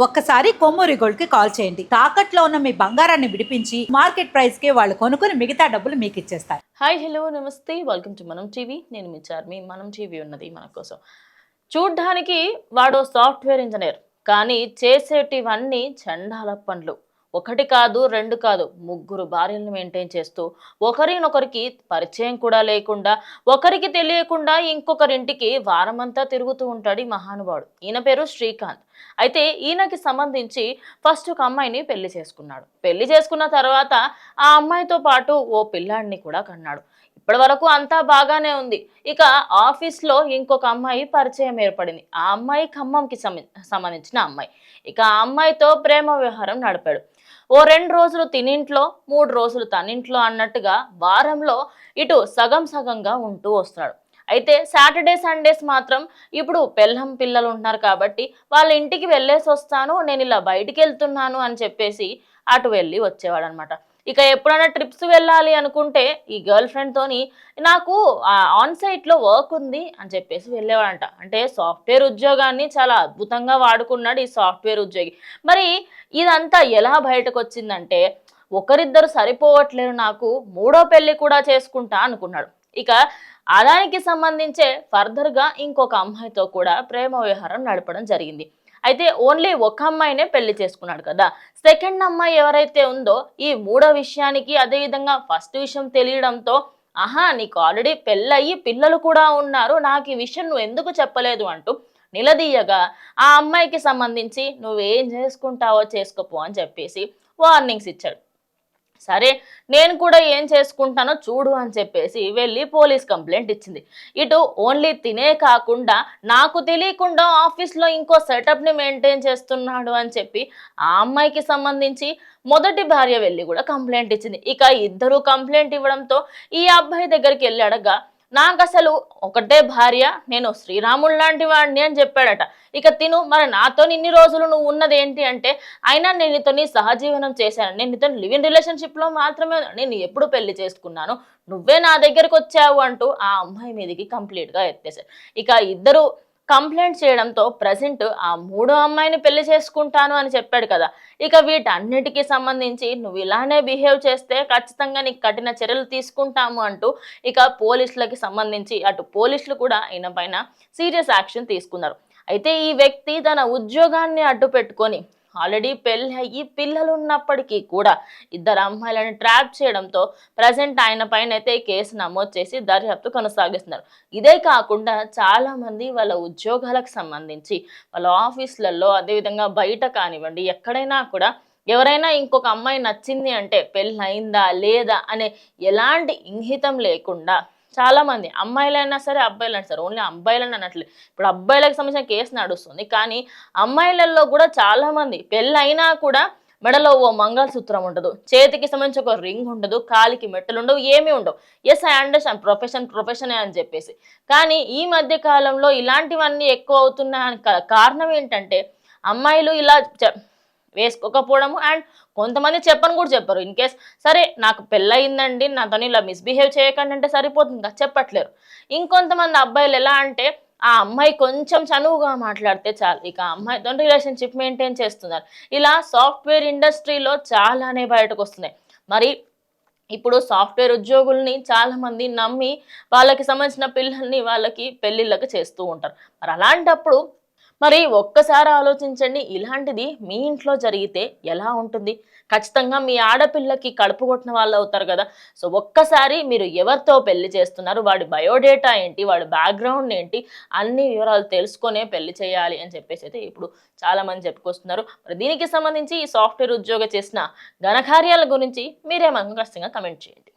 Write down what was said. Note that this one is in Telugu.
ఒక్కసారి కొమ్మూరి గోల్డ్ కి కాల్ చేయండి. తాకట్లో ఉన్న మీ బంగారాన్ని విడిపించి మార్కెట్ ప్రైస్ కి వాళ్ళు కొనుక్కుని మిగతా డబ్బులు మీకు ఇచ్చేస్తారు. హాయ్ హలో నమస్తే, వెల్కమ్ టు మనం టీవీ. నేను మీ చార్మి. మనం టీవీ ఉన్నది మన కోసం. చూడ్డానికి వాడు సాఫ్ట్వేర్ ఇంజనీర్, కానీ చేసేటివన్నీ చండాల పనులు. ఒకటి కాదు, రెండు కాదు, ముగ్గురు భార్యలను మెయింటైన్ చేస్తూ ఒకరినొకరికి పరిచయం కూడా లేకుండా, ఒకరికి తెలియకుండా ఇంకొకరింటికి వారమంతా తిరుగుతూ ఉంటాడు ఈ మహానుభావుడు. ఈయన పేరు శ్రీకాంత్. అయితే ఈయనకి సంబంధించి ఫస్ట్ ఒక అమ్మాయిని పెళ్లి చేసుకున్నాడు. పెళ్లి చేసుకున్న తర్వాత ఆ అమ్మాయితో పాటు ఓ పిల్లాడిని కూడా కన్నాడు. ఇప్పటి వరకు అంతా బాగానే ఉంది. ఇక ఆఫీస్లో ఇంకొక అమ్మాయి పరిచయం ఏర్పడింది. ఆ అమ్మాయి ఖమ్మంకి సంబంధించిన అమ్మాయి. ఇక ఆ అమ్మాయితో ప్రేమ వ్యవహారం నడిపాడు. ఓ 2 రోజులు తినింట్లో, 3 రోజులు తనింట్లో అన్నట్టుగా వారంలో ఇటు సగం సగంగా ఉంటూ వస్తున్నాడు. అయితే సాటర్డే సండేస్ మాత్రం ఇప్పుడు పెళ్ళం పిల్లలు ఉంటున్నారు కాబట్టి వాళ్ళ ఇంటికి వెళ్ళేసి వస్తాను, నేను ఇలా బయటికి వెళ్తున్నాను అని చెప్పేసి అటు వెళ్ళి వచ్చేవాడు అనమాట. ఇక ఎప్పుడైనా ట్రిప్స్ వెళ్ళాలి అనుకుంటే ఈ గర్ల్ ఫ్రెండ్తోని నాకు ఆన్ సైట్లో వర్క్ ఉంది అని చెప్పేసి వెళ్ళేవాడంట. అంటే సాఫ్ట్వేర్ ఉద్యోగాన్ని చాలా అద్భుతంగా వాడుకున్నాడు ఈ సాఫ్ట్వేర్ ఉద్యోగి. మరి ఇదంతా ఎలా బయటకు వచ్చిందంటే, ఒకరిద్దరు సరిపోవట్లేరు, నాకు మూడో పెళ్లి కూడా చేసుకుంటా అనుకున్నాడు. ఇక దానికి సంబంధించే ఫర్దర్గా ఇంకొక అమ్మాయితో కూడా ప్రేమ వ్యవహారం నడపడం జరిగింది. అయితే ఓన్లీ ఒక అమ్మాయినే పెళ్లి చేసుకున్నాడు కదా. సెకండ్ అమ్మాయి ఎవరైతే ఉందో ఈ మూడో విషయానికి, అదేవిధంగా ఫస్ట్ విషయం తెలియడంతో, ఆహా నీకు ఆల్రెడీ పెళ్ళయి పిల్లలు కూడా ఉన్నారు, నాకు ఈ విషయం నువ్వు ఎందుకు చెప్పలేదు అంటూ నిలదీయగా ఆ అమ్మాయికి సంబంధించి నువ్వేం చేసుకుంటావో చేసుకోపో అని చెప్పేసి వార్నింగ్స్ ఇచ్చాడు. సరే నేను కూడా ఏం చేసుకుంటానో చూడు అని చెప్పేసి వెళ్ళి పోలీస్ కంప్లైంట్ ఇచ్చింది. ఇటు ఓన్లీ తినే కాకుండా నాకు తెలియకుండా ఆఫీస్లో ఇంకో సెటప్ని మెయింటైన్ చేస్తున్నాడు అని చెప్పి ఆ అమ్మాయికి సంబంధించి మొదటి భార్య వెళ్ళి కూడా కంప్లైంట్ ఇచ్చింది. ఇక ఇద్దరు కంప్లైంట్ ఇవ్వడంతో ఈ అబ్బాయి దగ్గరికి వెళ్ళి అడగా, నాకు అసలు ఒకటే భార్య, నేను శ్రీరాముడు లాంటి వాడిని అని చెప్పాడట. ఇక తిను మరి నాతో ఇన్ని రోజులు నువ్వు ఉన్నది ఏంటి అంటే, అయినా నేను నీతో సహజీవనం చేశాను, నేను నీతో లివ్ ఇన్ రిలేషన్షిప్లో మాత్రమే నేను ఎప్పుడు పెళ్లి చేసుకున్నాను, నువ్వే నా దగ్గరికి వచ్చావు అంటూ ఆ అమ్మాయి మీదకి కంప్లీట్గా ఎత్తేశారు. ఇక ఇద్దరు కంప్లైంట్ చేయడంతో ప్రజెంట్ ఆ మూడో అమ్మాయిని పెళ్లి చేసుకుంటాను అని చెప్పాడు కదా. ఇక వీటన్నిటికీ సంబంధించి నువ్వు ఇలానే బిహేవ్ చేస్తే ఖచ్చితంగా నీకు కఠిన చర్యలు తీసుకుంటాము అంటూ ఇక పోలీసులకి సంబంధించి అటు పోలీసులు కూడా ఆయన పైన సీరియస్ యాక్షన్ తీసుకున్నారు. అయితే ఈ వ్యక్తి తన ఉద్యోగాన్ని అడ్డు పెట్టుకొని ఆల్రెడీ పెళ్ళి అయ్యి పిల్లలు ఉన్నప్పటికీ కూడా ఇద్దరు అమ్మాయిలను ట్రాప్ చేయడంతో ప్రజెంట్ ఆయన పైన అయితే కేసు నమోదు చేసి దర్యాప్తు కొనసాగిస్తున్నారు. ఇదే కాకుండా చాలామంది వాళ్ళ ఉద్యోగాలకు సంబంధించి వాళ్ళ ఆఫీసులలో, అదేవిధంగా బయట కానివ్వండి ఎక్కడైనా కూడా ఎవరైనా ఇంకొక అమ్మాయి నచ్చింది అంటే పెళ్ళి అయిందా లేదా అనే ఎలాంటి ఇంగితం లేకుండా చాలామంది అమ్మాయిలైనా సరే అబ్బాయిలైనా సరే, ఓన్లీ అబ్బాయిలని అనట్లేదు, ఇప్పుడు అబ్బాయిలకు సంబంధించిన కేసు నడుస్తుంది, కానీ అమ్మాయిలలో కూడా చాలామంది పెళ్ళి అయినా కూడా మెడలో ఓ మంగళసూత్రం ఉండదు, చేతికి సంబంధించి ఒక రింగ్ ఉండదు, కాలికి మెట్టలు ఉండవు, ఏమీ ఉండవు. ఎస్ ఐ అండర్స్టాండ్, ప్రొఫెషనే అని చెప్పేసి. కానీ ఈ మధ్య కాలంలో ఇలాంటివన్నీ ఎక్కువ అవుతున్నాయని కారణం ఏంటంటే, అమ్మాయిలు ఇలా వేసుకోకపోవడము, అండ్ కొంతమంది చెప్పని కూడా చెప్పరు. ఇన్ కేస్ సరే నాకు పెళ్ళయిందండి, నాతో ఇలా మిస్బిహేవ్ చేయకండి అంటే సరిపోతుంది కదా, చెప్పట్లేరు. ఇంకొంతమంది అబ్బాయిలు ఎలా అంటే, ఆ అమ్మాయి కొంచెం చనువుగా మాట్లాడితే చాలు, ఇక అమ్మాయితో రిలేషన్షిప్ మెయింటైన్ చేస్తున్నారు. ఇలా సాఫ్ట్వేర్ ఇండస్ట్రీలో చాలానే బయటకు వస్తున్నాయి. మరి ఇప్పుడు సాఫ్ట్వేర్ ఉద్యోగుల్ని చాలామంది నమ్మి వాళ్ళకి సంబంధించిన పిల్లల్ని వాళ్ళకి పెళ్ళిళ్ళకి చేస్తూ ఉంటారు. మరి అలాంటప్పుడు మరి ఒక్కసారి ఆలోచించండి, ఇలాంటిది మీ ఇంట్లో జరిగితే ఎలా ఉంటుంది? ఖచ్చితంగా మీ ఆడపిల్లకి కడుపు కొట్టిన వాళ్ళు అవుతారు కదా. సో ఒక్కసారి మీరు ఎవరితో పెళ్లి చేస్తున్నారు, వాడి బయోడేటా ఏంటి, వాడి బ్యాక్గ్రౌండ్ ఏంటి, అన్ని వివరాలు తెలుసుకొనే పెళ్లి చేయాలి అని చెప్పేసి అయితే ఇప్పుడు చాలామంది చెప్పుకొస్తున్నారు. మరి దీనికి సంబంధించి ఈ సాఫ్ట్వేర్ ఉద్యోగం చేసిన ఘనకార్యాల గురించి మీరేమన్నా ఖచ్చితంగా కమెంట్ చేయండి.